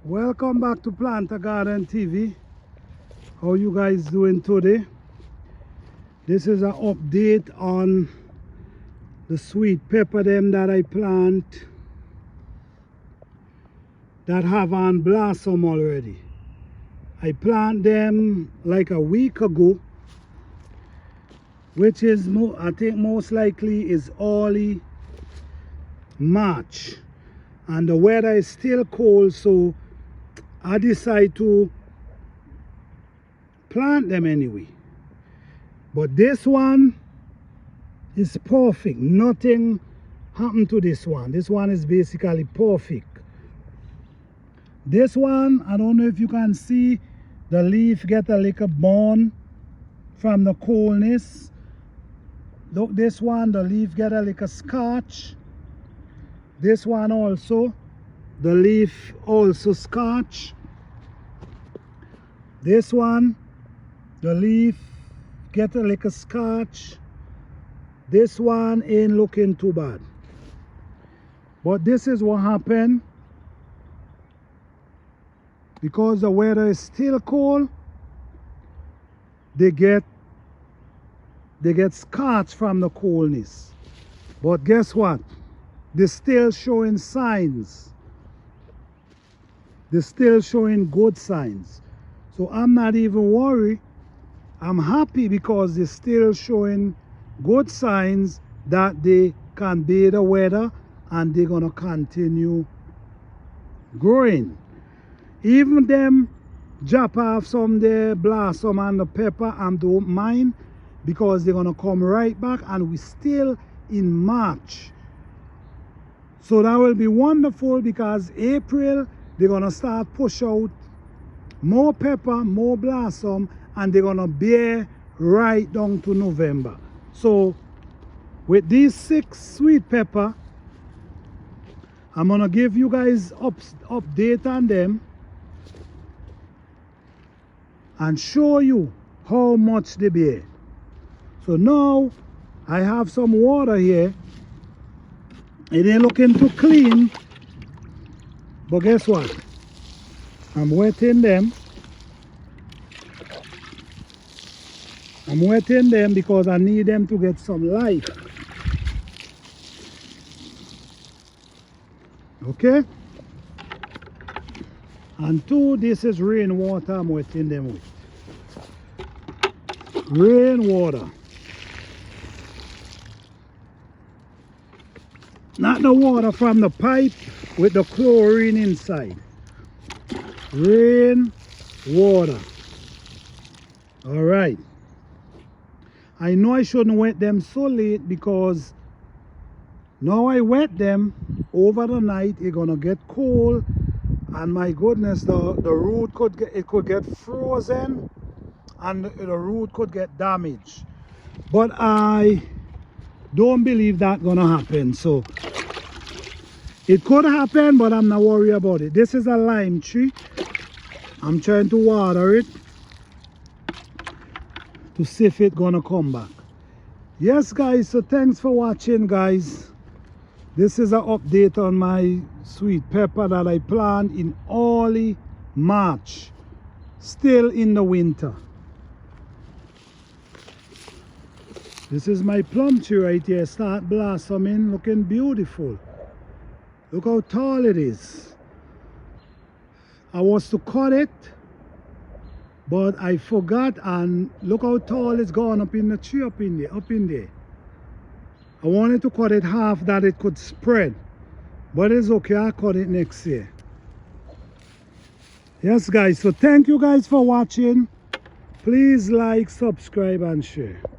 Welcome back to Planter Garden TV. How you guys doing today? This is an update on the sweet pepper them that I plant that have on blossom already. I plant them like a week ago, which is I think most likely is early March, and the weather is still cold, so I decide to plant them anyway. But this one is perfect. Nothing happened to this one. This one is basically perfect. This one, I don't know if you can see, the leaf get a little burn from the coldness. Look, this one, the leaf get a little scorch. This one also, the leaf also scorch. This one, the leaf get a little scorch. This one ain't looking too bad. But this is what happened. Because the weather is still cold, they get scorched from the coldness. But guess what? They're still showing signs. They're still showing good signs. So I'm not even worried. I'm happy because they're still showing good signs that they can bear the weather and they're gonna continue growing. Even them drop off some the blossom and the pepper, and don't mind, because they're gonna come right back, and we still in March. So that will be wonderful, because April they're gonna start push out more pepper, more blossom, and they're gonna bear right down to November. So with these 6 sweet pepper, I'm gonna give you guys update on them and show you how much they bear. So now I have some water here. It ain't looking too clean, but guess what? I'm wetting them. I'm wetting them because I need them to get some life. Okay? And 2, this is rainwater I'm wetting them with. Rainwater. Not the water from the pipe with the chlorine inside. Rain water. All right. I know I shouldn't wet them so late, because now I wet them over the night, it's gonna get cold, and my goodness, the root could get frozen, and the root could get damaged. But I don't believe that's gonna happen. So it could happen, but I'm not worried about it. This is a lime tree. I'm trying to water it to see if it's gonna come back. Yes guys, so thanks for watching guys. This is an update on my sweet pepper that I plant in early March, still in the winter. This is my plum tree right here, start blossoming, looking beautiful. Look how tall it is. I was to cut it, but I forgot, and look how tall it's gone up in the tree, up in there. I wanted to cut it half that it could spread, but it's okay, I'll cut it next year. Yes guys, so thank you guys for watching. Please like, subscribe and share.